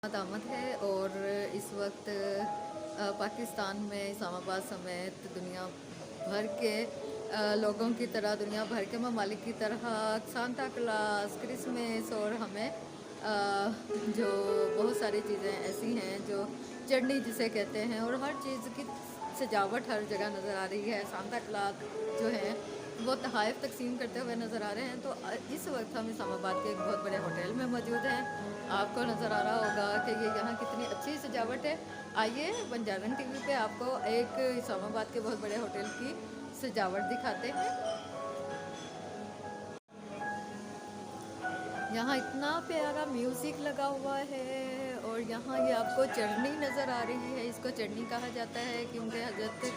आमद है और इस वक्त पाकिस्तान में इस्लामाबाद समेत दुनिया भर के लोगों की तरह दुनिया भर के ममालिक की तरह सांता क्लास क्रिसमस और हमें जो बहुत सारी चीज़ें ऐसी हैं जो चटनी जिसे कहते हैं और हर चीज़ की सजावट हर जगह नज़र आ रही है। सांता क्लास जो है वो तोहफ़े तकसीम करते हुए नज़र आ रहे हैं। तो इस वक्त हम इस्लामाबाद के एक बहुत बड़े होटल में मौजूद हैं। आपको नज़र आ रहा होगा कि ये यहाँ कितनी अच्छी सजावट है। आइए बंजारन टीवी पे आपको एक इस्लामाबाद के बहुत बड़े होटल की सजावट दिखाते हैं। यहाँ इतना प्यारा म्यूज़िक लगा हुआ है और यहाँ ये आपको चटनी नज़र आ रही है। इसको चटनी कहा जाता है क्योंकि हज़रत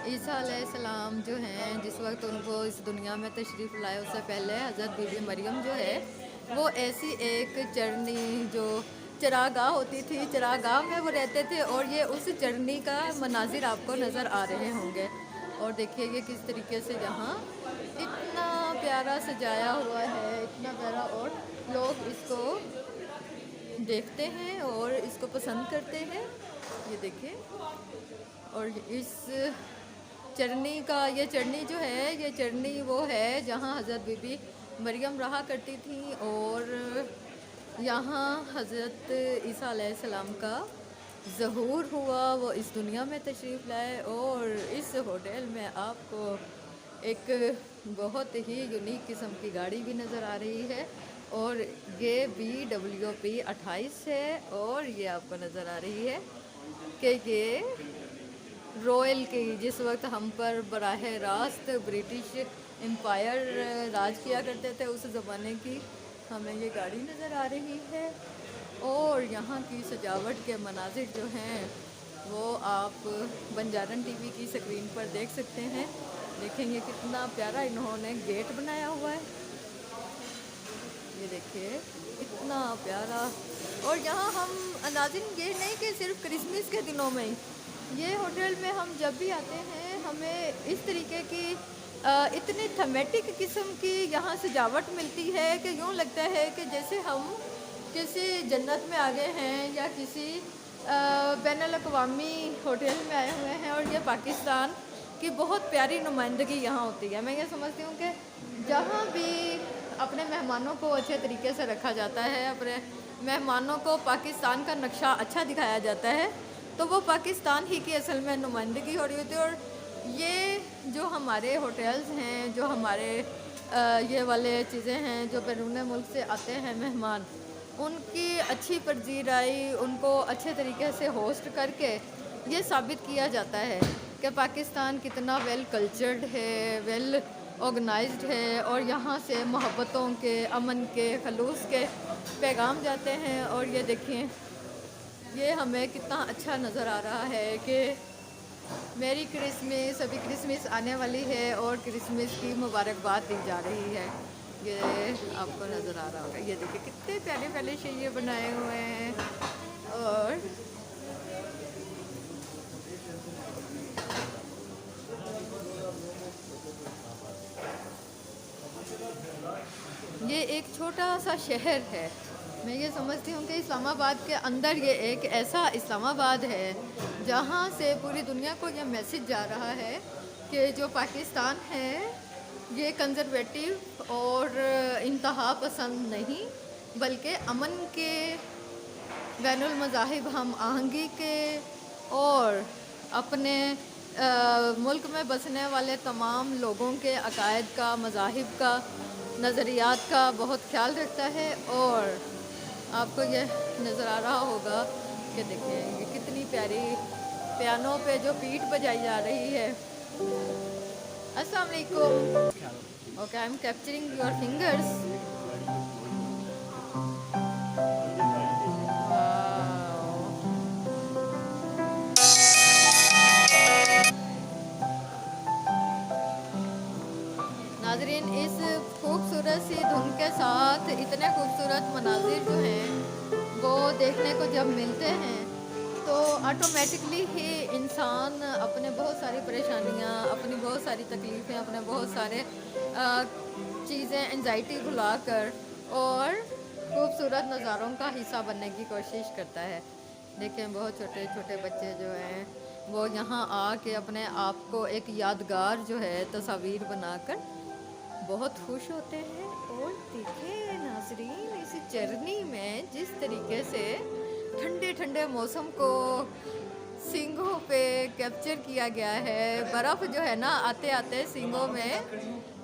ईसा अलैहिस्सलाम जो हैं जिस वक्त उनको इस दुनिया में तशरीफ़ लाए उससे पहले हज़रत बीबी मरियम जो है वो ऐसी एक चटनी जो चरागाह होती थी, चरागाह में वो रहते थे और ये उस चटनी का मनाजिर आपको नज़र आ रहे होंगे। और देखिए ये किस तरीके से यहाँ इतना प्यारा सजाया हुआ है, इतना प्यारा, और लोग इसको देखते हैं और इसको पसंद करते हैं। ये देखिए, और इस चटनी का ये चटनी जो है ये चटनी वो है जहाँ हज़रत बीबी मरियम रहा करती थी और यहाँ हज़रत ईसा अलैहिस्सलाम का ज़हूर हुआ, वो इस दुनिया में तशरीफ़ लाए। और इस होटल में आपको एक बहुत ही यूनिक किस्म की गाड़ी भी नज़र आ रही है और ये BWP 28 है और ये आपको नज़र आ रही है कि ये रॉयल की जिस वक्त हम पर बराह रास्त ब्रिटिश एम्पायर राज किया करते थे उस ज़माने की हमें ये गाड़ी नज़र आ रही है। और यहाँ की सजावट के मनाजिर जो हैं वो आप बंजारन टीवी की स्क्रीन पर देख सकते हैं। देखेंगे कितना प्यारा इन्होंने गेट बनाया हुआ है, ये देखिए इतना प्यारा। और यहाँ हम नाज़रीन ये नहीं कि सिर्फ क्रिसमस के दिनों में ही, ये होटल में हम जब भी आते हैं हमें इस तरीके की इतनी थमेटिक किस्म की यहाँ सजावट मिलती है कि यूँ लगता है कि जैसे हम किसी जन्नत में आ गए हैं या किसी बैनुल-अक़वामी होटल में आए हुए हैं। और ये पाकिस्तान की बहुत प्यारी नुमाइंदगी यहाँ होती है। मैं ये समझती हूँ कि जहाँ भी अपने मेहमानों को अच्छे तरीके से रखा जाता है, अपने मेहमानों को पाकिस्तान का नक्शा अच्छा दिखाया जाता है, तो वो पाकिस्तान ही की असल में नुमाइंदगी हो रही होती है। और ये जो हमारे होटल्स हैं, जो हमारे ये वाले चीज़ें हैं जो बैरून मुल्क से आते हैं मेहमान, उनकी अच्छी पजीराई, उनको अच्छे तरीके से होस्ट करके ये साबित किया जाता है कि पाकिस्तान कितना वेल कल्चर्ड है, वेल ऑर्गेनाइज्ड है और यहाँ से मोहब्बतों के, अमन के, खलूस के पैगाम जाते हैं। और ये देखिए ये हमें कितना अच्छा नज़र आ रहा है कि मेरी क्रिसमस, अभी क्रिसमस आने वाली है और क्रिसमस की मुबारकबाद दी जा रही है। ये आपको नज़र आ रहा होगा, ये देखिए कितने प्यारे प्यारे शैये बनाए हुए हैं। और ये एक छोटा सा शहर है। मैं ये समझती हूँ कि इस्लामाबाद के अंदर ये एक ऐसा इस्लामाबाद है जहाँ से पूरी दुनिया को ये मैसेज जा रहा है कि जो पाकिस्तान है ये कंजर्वेटिव और इंतहा पसंद नहीं बल्कि अमन के, बैनुल मज़ाहिब हम आहंगी के और अपने मुल्क में बसने वाले तमाम लोगों के अकायद का, मज़ाहिब का, नज़रियात का बहुत ख्याल रखता है। और आपको ये नज़र आ रहा होगा कि देखिए ये कितनी प्यारी पियानो पे जो बीट बजाई जा रही है। अस्सलाम वालेकुम। Okay, I am capturing your fingers. नाज़रीन इस खूबसूरत सी धुन के साथ इतने खूबसूरत मनाजिर जो हैं वो देखने को जब मिलते हैं तो ऑटोमेटिकली ही इंसान अपने बहुत सारी परेशानियां, अपनी बहुत सारी तकलीफ़ें, अपने बहुत सारे चीज़ें एंजाइटी भुला कर और खूबसूरत नज़ारों का हिस्सा बनने की कोशिश करता है। देखें बहुत छोटे छोटे बच्चे जो हैं वो यहाँ आके अपने आप को एक यादगार जो है तस्वीर बनाकर बहुत खुश होते हैं। और देखिए नाज़रीन, इस जर्नी में जिस तरीके से ठंडे ठंडे मौसम को सींगों पे कैप्चर किया गया है, बर्फ़ जो है ना आते आते सींगों में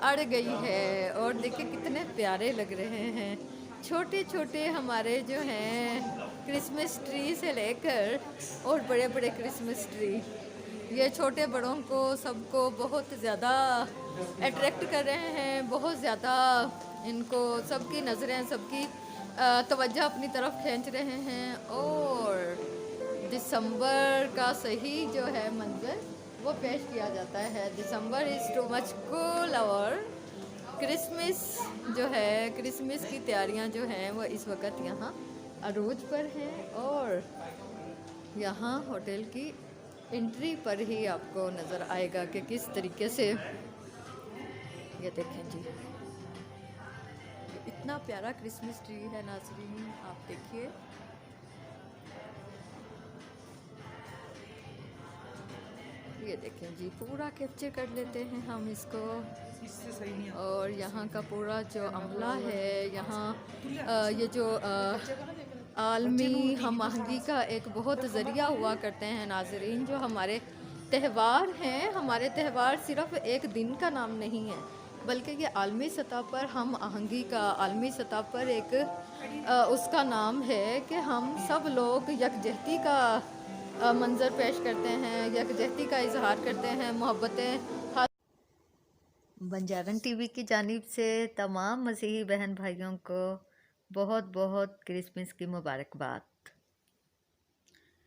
अड़ गई है। और देखिए कितने प्यारे लग रहे हैं। छोटे छोटे हमारे जो हैं क्रिसमस ट्री से लेकर और बड़े बड़े क्रिसमस ट्री, ये छोटे बड़ों को सबको बहुत ज़्यादा अट्रैक्ट कर रहे हैं। बहुत ज़्यादा इनको सबकी नज़रें, सबकी तवज्जो अपनी तरफ खींच रहे हैं। और दिसंबर का सही जो है मंज़र वो पेश किया जाता है। दिसंबर इज़ टू मच कूल। और क्रिसमस जो है, क्रिसमस की तैयारियां जो हैं वो इस वक्त यहाँ अरूज पर हैं। और यहाँ होटल की एंट्री पर ही आपको नज़र आएगा कि किस तरीके से, ये देखें जी, इतना प्यारा क्रिसमस ट्री है नाज़रीन, आप देखिए। ये देखें जी, पूरा कैप्चर कर लेते हैं हम इसको। और यहाँ का पूरा जो अमला है यहाँ, ये जो आलमी हम आहंगी का एक बहुत ज़रिया हुआ करते हैं नाज़रीन। जो हमारे त्यौहार हैं, हमारे त्यौहार सिर्फ़ एक दिन का नाम नहीं है, बल्कि ये आलमी सतह पर हम आहंगी का आलमी सतह पर एक उसका नाम है कि हम सब लोग यकजहती का मंज़र पेश करते हैं, यकजहती का इजहार करते हैं, मोहब्बतें। बंजारन टीवी की जानिब से तमाम मसीही बहन भाइयों को बहुत बहुत क्रिसमस की मुबारकबाद।